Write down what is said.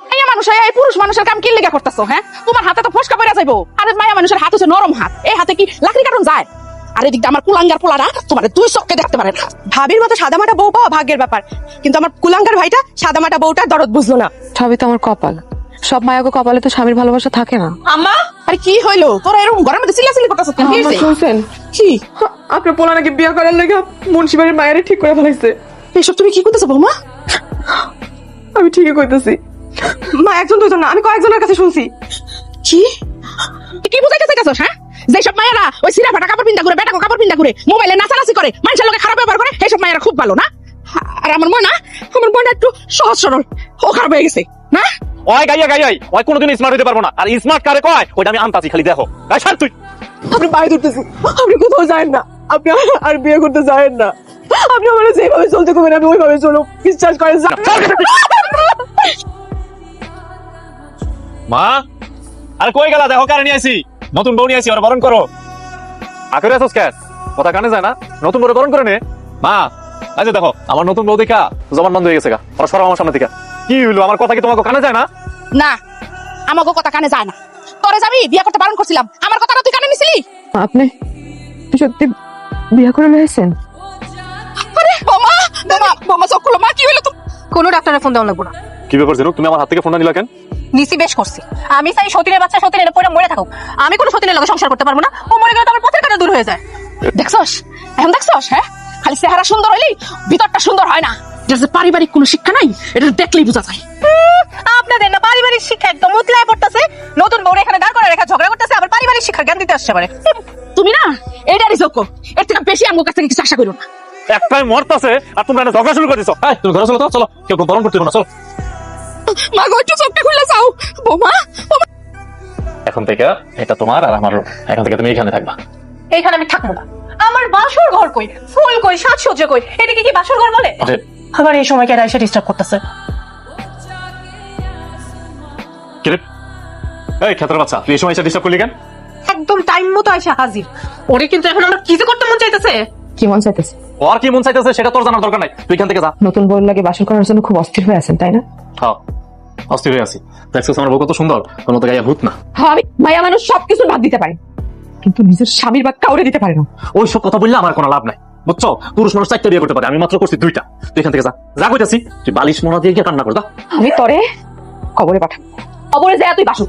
মাইয়া মানুষ এই পুরুষ মানুষের কাম কি লেগে করতেছো? হ্যাঁ, তোমার হাতে তো ফসকা পড়ে যাইবো। আরে মাইয়া মানুষের হাত হচ্ছে নরম হাত, এই হাতে কি লাকড়ি কাটুন যায়? আর এদিকে আমার কুলাঙ্গার পোলারা তোমার দুই চোখে দেখতে পারে না। ভাবির মতো সাদামাটা বউ পাওয়া ভাগ্যের ব্যাপার, কিন্তু আমার কুলাঙ্গার ভাইটা সাদামাটা বউটার দরদ বুঝলো না। সবই তো আমার কপাল। সব মায়াগো কপালে তো স্বামীর ভালোবাসা থাকে না। আম্মা, আরে কি হইলো তোরা এরকম ঘরের মধ্যে চিল্লাচিল্লি করতেছো কেন? কি হইছে? শুনছেন কি আপনার পোলা নাকি বিয়ে করার লেগে মুন্সিবাড়ির মায়ের ঠিক করে ফেলাইছে। এসব তুমি কি করতেছো বৌমা? আমি ঠিকই কইতেছি। মা একজন দুজন না, আমি কয়েকজনের কাছে শুনছি। কি কি বুঝাইতে চাইতেছস? হ্যাঁ, যেসব মায়েরা ওই সিরা ফাটা কাপড় পিন্দা ঘুরে, বেটা কাপড় পিন্দা ঘুরে, মোবাইলে নাচানাচি করে, মানুষের লোকে খারাপ ব্যবহার করে, এইসব মায়েরা খুব ভালো না? আর আমার মনে একটু সহজ সরল, ও খারাপ হয়ে গেছে না? ওই গাইয়া ওই কোনোদিন স্মার্ট হতে পারবো না। আর স্মার্ট কারে কয় ওইটা আমি আনতাছি, খালি দেখো। গাই ছাড় তুই। আপনি পায়ে ধরতেছি, আপনি কোথাও যায়েন না, আপনি আর বিয়ে করতে যায়েন না। আপনি আমার যেভাবে চলতে করবেন আমি ওইভাবে চলো, বিশ্বাস করেন। মা, আরে কই গেলা? দেখো কারে নিয়ে আইছি, নতুন বউ নিয়ে আইছি, ওরা বরণ করো। আখরে আসোস ক্যাস, কথা কানে যায় না? নতুন বউ বরণ করে নে। মা, এই যে দেখো আমার নতুন বউ দেখা জবান বন্ধ হয়ে গেছে গা। ওরা সরো আমার সামনে থেকে। কি হইলো? আমার কথা কি তোমাকে কানে যায় না? না, আমাকে কথা কানে যায় না। তোরে যাবি বিয়ে করতে বারণ করছিলাম, আমার কথাটা তুই কানে নিছিলি? আপনি সত্যি বিয়ে করে লয়েছেন? আরে বোমা চোখ খুলো। মা, কি হইলো? তুমি কোনো ডাক্তারের ফোন দেওয়া লাগবো না। কি ব্যাপার জানো? তুমি আমার হাত থেকে ফোনটা নিলা কেন? নিচি বেশ করছি। আমি চাই সতীনের বাচ্চা সতীনের পরে মরে থাকুক। আমি কোনো সতীনের লগে সংসার করতে পারবো না। ও মরে গেলে তো আমার পথের কাটা দূর হয়ে যায়। দেখছস? এখন দেখছস? হ্যাঁ, খালি চেহারা সুন্দর হইলি ভিতরটা সুন্দর হয় না। এটা যে পারিবারিক কোনো শিক্ষা নাই, এটা দেখলেই বোঝা যায়। আপনাদের না পারিবারিক শিক্ষা একদম উতলায় পড়তেছে। নতুন বউরে এখানে দাঁড় করে রেখা ঝগড়া করতেছে, আবার পারিবারিক শিক্ষার জ্ঞান দিতে আসছে পারে। তুমি না এইটারই যোগ্য, এর থেকে বেশি আমার কাছ থেকে কিছু আশা করো না। একটাই মরতাছে আর তোমরা এনে ঝগড়া শুরু করে দিছো। এই তুমি ঘরে চলো তো, চলো। কেউ বরণ করতে দেবো না, চলো। মা গো, একটু চোখটা খুলে যাও। বোমা, এখন থেকে এটা তোমার আর আমার room। এখন থেকে তুমি এখানে থাকবা। এইখানে আমি থাকবো না। আমার বাসর ঘর কই, ফুল কই, সাজসজ্জা কই? এটাকে কি বাসর ঘর বলে? আরে, আবার এই সময় কেডা এসে ডিস্টার্ব করতেছে? কি রে? এই খেতের বাচ্চা, তুই এই সময় এসে ডিস্টার্ব করলি কেন? একদম টাইম মতো এসে হাজির। ওরে কিন্তু এখন আমরা কি যে করতে মন চাইতেছে। কি মন চাইতেছে? ওর কি মন চাইতেছে সেটা তোর জানার দরকার নাই। তুই এখান থেকে যা। নতুন বউর লাগে বাসর করার জন্য খুব অস্থির হয়ে আছেন, তাই না? হ্যাঁ, অস্থির হয়ে আছি। দেখছিস আমার বউ কত সুন্দর, তোর মতো গাইয়া ভূত না। হ্যাঁ, আমি মায়া মানুষ সবকিছু বাদ দিতে পারি, কিন্তু নিজের স্বামীর বাদ কাউরে দিতে পারি না। ওই সব কথা বললে আমার কোনো লাভ নাই, বুঝছো? পুরুষ মানুষ 4টা বিয়ে করতে পারে, আমি মাত্র করছি 2টা। তুই এখান থেকে যা, যা কইতাছি। তুই বালিশ মোনা দিয়ে গিয়ে কান্না কর, যা। আমি তরে কবরে পাঠাবো, কবরে যায় তুই বাসর।